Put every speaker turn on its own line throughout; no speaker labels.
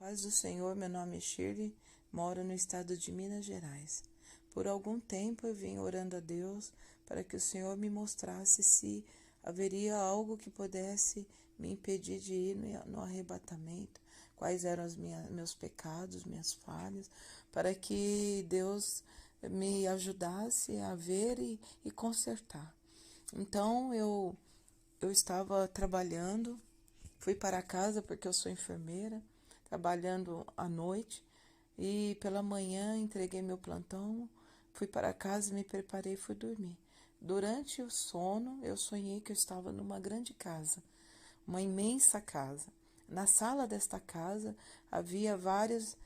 Paz do Senhor, meu nome é Shirley, moro no estado de Minas Gerais. Por algum tempo eu vim orando a Deus para que o Senhor me mostrasse se haveria algo que pudesse me impedir de ir no arrebatamento, quais eram meus pecados, minhas falhas, para que Deus me ajudasse a ver e consertar. Então eu estava trabalhando, fui para casa porque eu sou enfermeira, trabalhando à noite, e pela manhã entreguei meu plantão, fui para casa, me preparei e fui dormir. Durante o sono, eu sonhei que eu estava numa grande casa, uma imensa casa. Na sala desta casa havia vários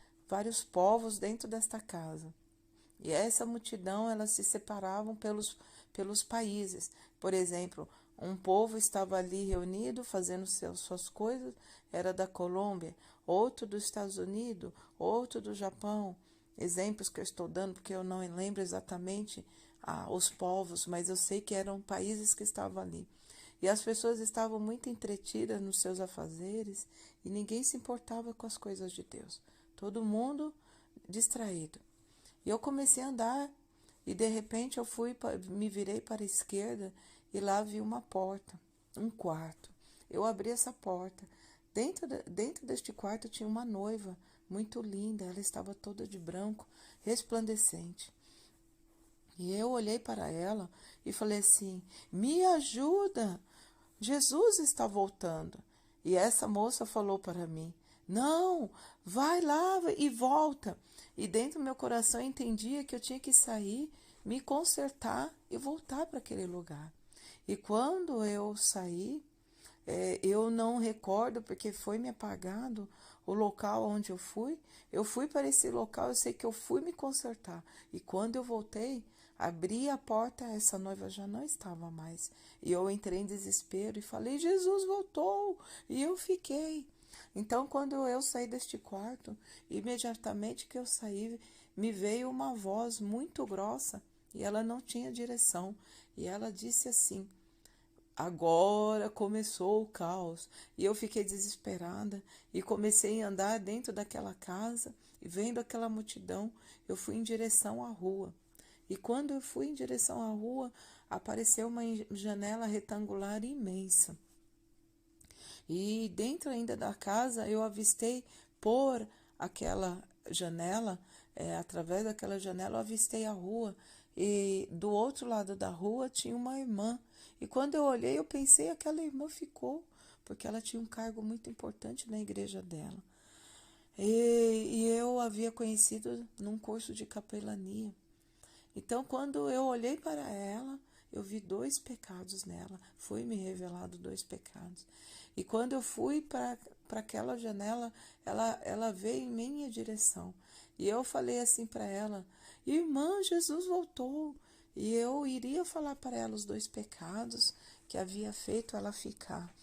povos dentro desta casa. E essa multidão, elas se separavam pelos países. Por exemplo, um povo estava ali reunido, fazendo suas coisas, era da Colômbia, outro dos Estados Unidos, outro do Japão. Exemplos que eu estou dando, porque eu não lembro exatamente os povos, mas eu sei que eram países que estavam ali. E as pessoas estavam muito entretidas nos seus afazeres e ninguém se importava com as coisas de Deus. Todo mundo distraído. E eu comecei a andar e de repente me virei para a esquerda e lá vi uma porta, um quarto. Eu abri essa porta. Dentro deste quarto tinha uma noiva muito linda, ela estava toda de branco, resplandecente. E eu olhei para ela e falei assim: me ajuda, Jesus está voltando. E essa moça falou para mim: não, vai lá e volta. E dentro do meu coração eu entendia que eu tinha que sair, me consertar e voltar para aquele lugar. E quando eu saí, eu não recordo porque foi me apagado o local onde eu fui. Eu fui para esse local, eu sei que eu fui me consertar. E quando eu voltei, abri a porta, essa noiva já não estava mais. E eu entrei em desespero e falei: Jesus voltou! E eu fiquei. Então, quando eu saí deste quarto, imediatamente que eu saí, me veio uma voz muito grossa e ela não tinha direção. E ela disse assim: agora começou o caos. E eu fiquei desesperada e comecei a andar dentro daquela casa e vendo aquela multidão, eu fui em direção à rua. E quando eu fui em direção à rua, apareceu uma janela retangular imensa. E dentro ainda da casa eu avistei por aquela janela, através daquela janela eu avistei a rua. E do outro lado da rua tinha uma irmã. E quando eu olhei, eu pensei, aquela irmã ficou, porque ela tinha um cargo muito importante na igreja dela. E eu havia conhecido num curso de capelania. Então, quando eu olhei para ela, eu vi 2 pecados nela. Foi me revelado 2 pecados. E quando eu fui para aquela janela, ela veio em minha direção. E eu falei assim para ela: irmã, Jesus voltou. E eu iria falar para ela os 2 pecados que havia feito ela ficar.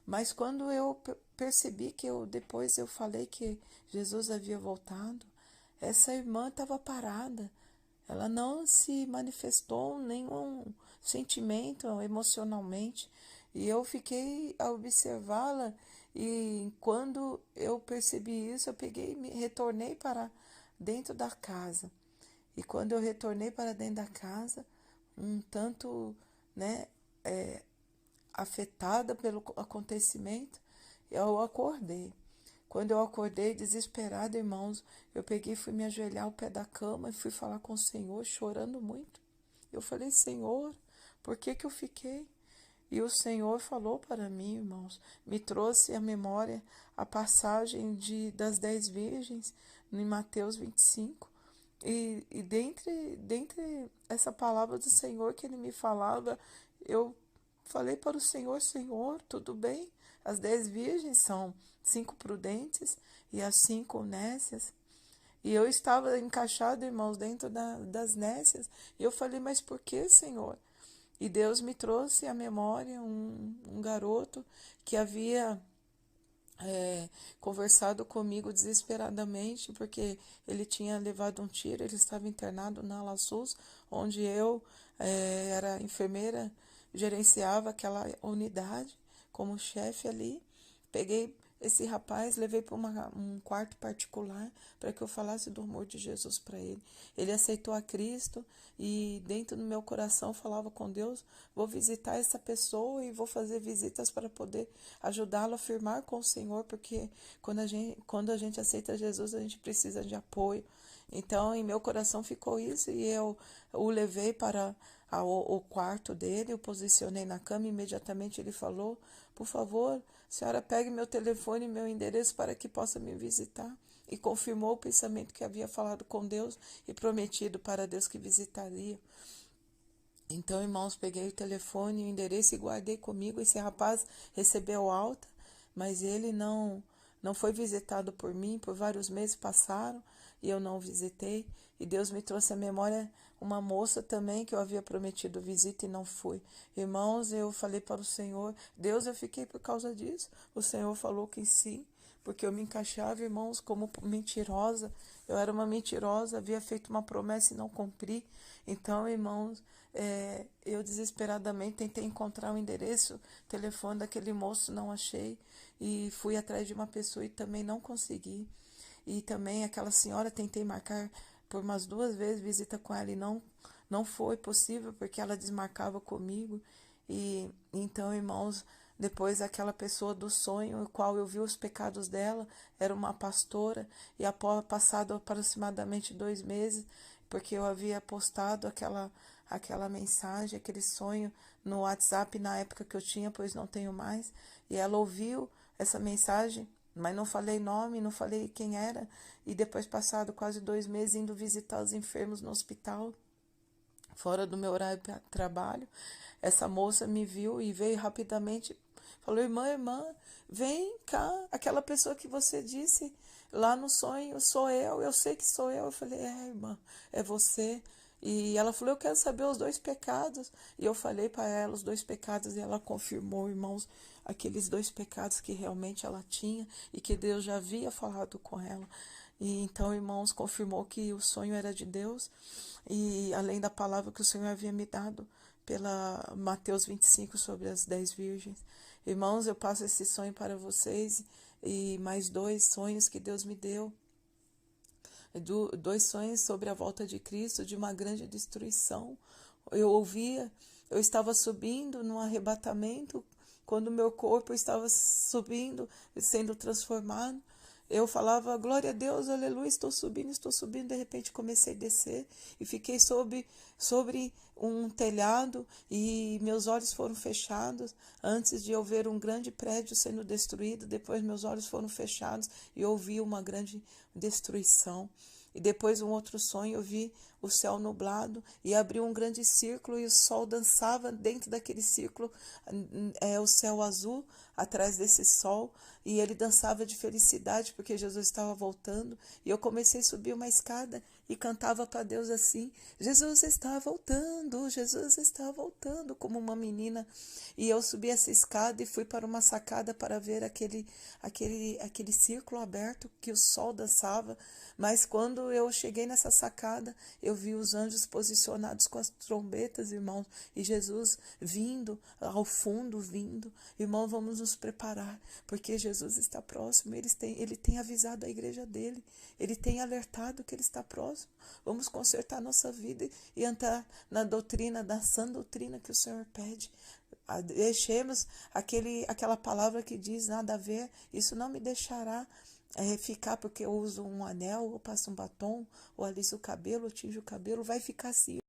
Mas quando eu percebi que depois eu falei que Jesus havia voltado, essa irmã estava parada. Ela não se manifestou nenhum sentimento emocionalmente. E eu fiquei a observá-la e quando eu percebi isso, eu peguei e retornei para dentro da casa. E quando eu retornei para dentro da casa, um tanto, né, afetada pelo acontecimento, eu acordei. Quando eu acordei desesperada, irmãos, eu peguei e fui me ajoelhar ao pé da cama e fui falar com o Senhor, chorando muito. Eu falei: Senhor, por que eu fiquei? E o Senhor falou para mim, irmãos, me trouxe à memória a passagem das 10 virgens em Mateus 25. E dentre essa palavra do Senhor que ele me falava, eu falei para o Senhor: Senhor, tudo bem? As 10 virgens são 5 prudentes e as 5 nécias. E eu estava encaixado, irmãos, dentro das nécias. E eu falei: mas por que, Senhor? E Deus me trouxe à memória um garoto que havia conversado comigo desesperadamente, porque ele tinha levado um tiro, ele estava internado na Ala SUS, onde eu era enfermeira, gerenciava aquela unidade como chefe ali. Peguei esse rapaz, levei para um quarto particular para que eu falasse do amor de Jesus para ele. Ele aceitou a Cristo e dentro do meu coração falava com Deus, vou visitar essa pessoa e vou fazer visitas para poder ajudá-lo a firmar com o Senhor, porque quando a gente aceita Jesus, a gente precisa de apoio. Então, em meu coração ficou isso e eu o levei para o quarto dele, eu posicionei na cama, imediatamente ele falou, por favor, senhora, pegue meu telefone e meu endereço para que possa me visitar. E confirmou o pensamento que havia falado com Deus e prometido para Deus que visitaria. Então, irmãos, peguei o telefone e o endereço e guardei comigo. Esse rapaz recebeu alta, mas ele não foi visitado por mim. Por vários meses passaram e eu não visitei. E Deus me trouxe à memória uma moça também que eu havia prometido visita e não fui. Irmãos, eu falei para o Senhor, Deus, eu fiquei por causa disso. O Senhor falou que sim, porque eu me encaixava, irmãos, como mentirosa. Eu era uma mentirosa, havia feito uma promessa e não cumpri. Então, irmãos, eu desesperadamente tentei encontrar o endereço, telefone daquele moço, não achei. E fui atrás de uma pessoa e também não consegui. E também aquela senhora, tentei marcar por umas 2 vezes visita com ela e não foi possível, porque ela desmarcava comigo. E então, irmãos, depois aquela pessoa do sonho, o qual eu vi os pecados dela, era uma pastora, e após passado aproximadamente 2 meses, porque eu havia postado aquela mensagem, aquele sonho no WhatsApp na época que eu tinha, pois não tenho mais, e ela ouviu essa mensagem, mas não falei nome, não falei quem era, e depois passado quase 2 meses indo visitar os enfermos no hospital, fora do meu horário de trabalho, essa moça me viu e veio rapidamente, falou, irmã, vem cá, aquela pessoa que você disse lá no sonho, sou eu sei que sou eu. Eu falei, irmã, é você. E ela falou, eu quero saber os 2 pecados. E eu falei para ela os 2 pecados e ela confirmou, irmãos, aqueles 2 pecados que realmente ela tinha e que Deus já havia falado com ela. E então, irmãos, confirmou que o sonho era de Deus e além da palavra que o Senhor havia me dado pela Mateus 25 sobre as 10 virgens. Irmãos, eu passo esse sonho para vocês e mais 2 sonhos que Deus me deu. 2 sonhos sobre a volta de Cristo, de uma grande destruição. Eu estava subindo num arrebatamento, quando meu corpo estava subindo, sendo transformado. Eu falava, glória a Deus, aleluia, estou subindo. De repente comecei a descer e fiquei sobre um telhado e meus olhos foram fechados. Antes de eu ver um grande prédio sendo destruído, depois meus olhos foram fechados e eu vi uma grande destruição. E depois um outro sonho, eu vi o céu nublado e abriu um grande círculo e o sol dançava dentro daquele círculo, o céu azul atrás desse sol, e ele dançava de felicidade porque Jesus estava voltando. E eu comecei a subir uma escada e cantava para Deus assim, Jesus está voltando, como uma menina. E eu subi essa escada e fui para uma sacada para ver aquele círculo aberto que o sol dançava. Mas quando eu cheguei nessa sacada, eu vi os anjos posicionados com as trombetas, irmãos, e Jesus vindo, ao fundo vindo. Irmão, vamos nos preparar, porque Jesus está próximo, ele tem avisado a igreja dele, ele tem alertado que ele está próximo. Vamos consertar nossa vida e entrar na doutrina, na sã doutrina que o Senhor pede. Deixemos aquela palavra que diz nada a ver, isso não me deixará ficar porque eu uso um anel, ou passo um batom, ou aliso o cabelo, ou tinjo o cabelo, vai ficar assim.